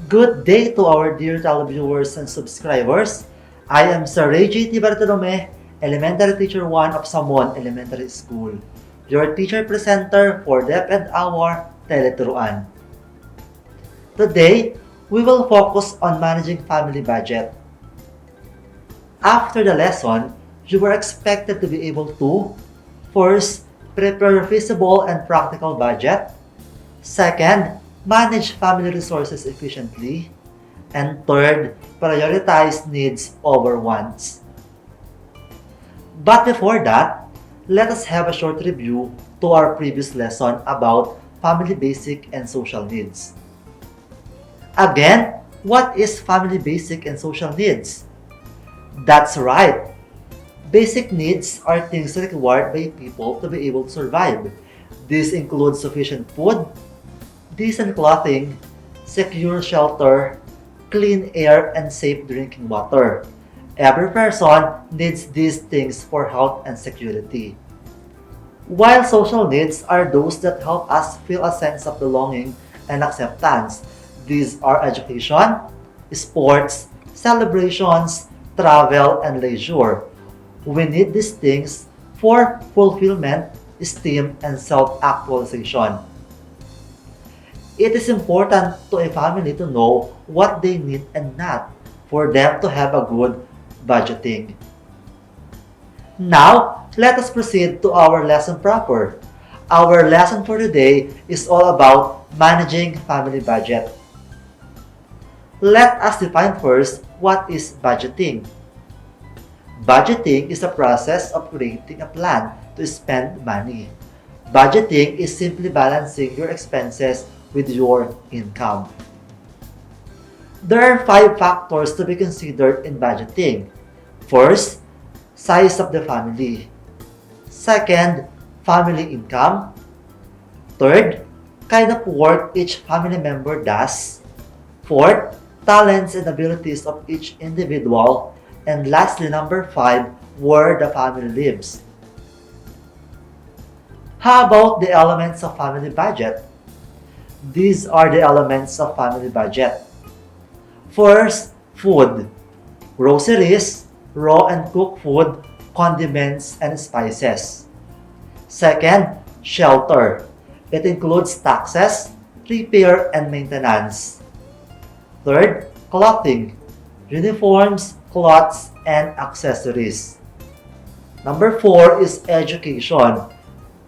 Good day to our dear televiewers and subscribers. I am Sir Reyjay Bartolome, Elementary Teacher 1 of Samon Elementary School, your teacher presenter for DepEd Hour tele-turuan. Today, we will focus on managing family budget. After the lesson, you were expected to be able to first, prepare a feasible and practical budget. Second, manage family resources efficiently. And third, prioritize needs over wants. But before that, let us have a short review to our previous lesson about family basic and social needs. Again, what is family basic and social needs? That's right. Basic needs are things required by people to be able to survive. This includes sufficient food, decent clothing, secure shelter, clean air, and safe drinking water. Every person needs these things for health and security. While social needs are those that help us feel a sense of belonging and acceptance. These are education, sports, celebrations, travel, and leisure. We need these things for fulfillment, esteem, and self-actualization. It is important to a family to know what they need and not for them to have a good budgeting. Now, let us proceed to our lesson proper. Our lesson for today is all about managing family budget. Let us define first what is budgeting. Budgeting is a process of creating a plan to spend money. Budgeting is simply balancing your expenses with your income. There are 5 factors to be considered in budgeting. First, size of the family. Second, family income. Third, kind of work each family member does. Fourth, talents and abilities of each individual. And lastly, number 5, where the family lives. How about the elements of family budget? These are the elements of family budget. First, food. Groceries, raw and cooked food, condiments, and spices. Second, shelter. It includes taxes, repair, and maintenance. Third, clothing. Uniforms, clothes, and accessories. Number 4 is education.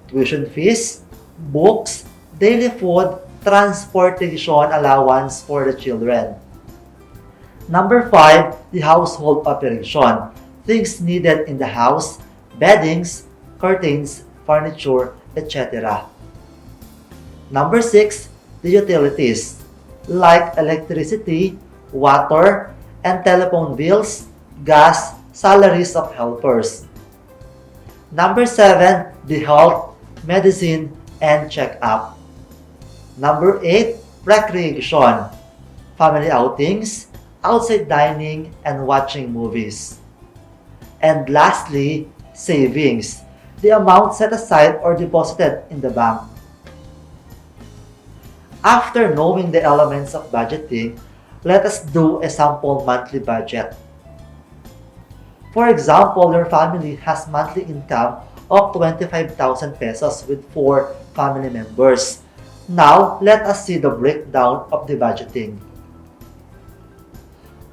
Tuition fees, books, daily food, transportation allowance for the children. Number 5, the household operation. Things needed in the house, beddings, curtains, furniture, etc. Number 6, the utilities, like electricity, water, and telephone bills, gas, salaries of helpers. Number 7, the health, medicine, and check-up. Number 8, recreation, family outings, outside dining, and watching movies. And lastly, savings, the amount set aside or deposited in the bank. After knowing the elements of budgeting, let us do a sample monthly budget. For example, your family has monthly income of 25,000 pesos with 4 family members. Now, let us see the breakdown of the budgeting.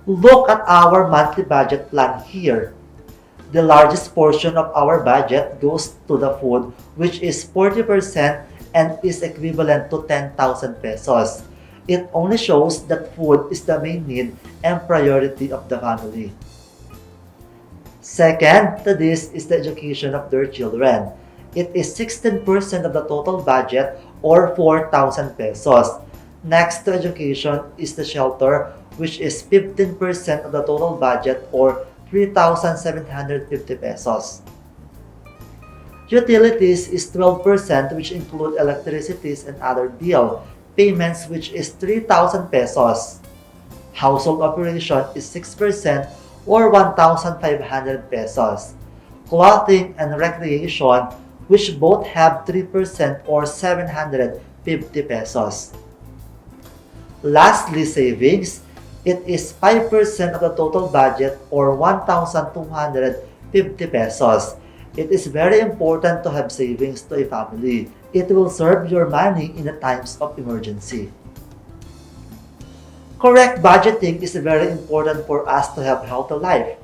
Look at our monthly budget plan here. The largest portion of our budget goes to the food, which is 40% and is equivalent to 10,000 pesos. It only shows that food is the main need and priority of the family. Second to this is the education of their children. It is 16% of the total budget or 4,000 pesos. Next to education is the shelter, which is 15% of the total budget or 3,750 pesos. Utilities is 12%, which include electricity and other bill payments, which is 3,000 pesos. Household operation is 6% or 1,500 pesos. Clothing and recreation, which both have 3% or 750 pesos. Lastly, savings. It is 5% of the total budget or 1,250 pesos. It is very important to have savings to a family. It will serve your money in the times of emergency. Correct budgeting is very important for us to have healthy life.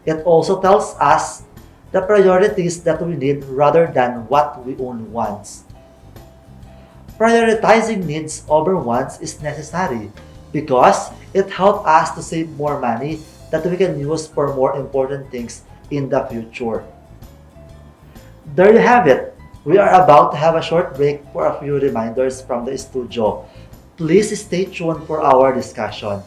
It also tells us the priorities that we need rather than what we only want. Prioritizing needs over wants is necessary because it helps us to save more money that we can use for more important things in the future. There you have it. We are about to have a short break for a few reminders from the studio. Please stay tuned for our discussion.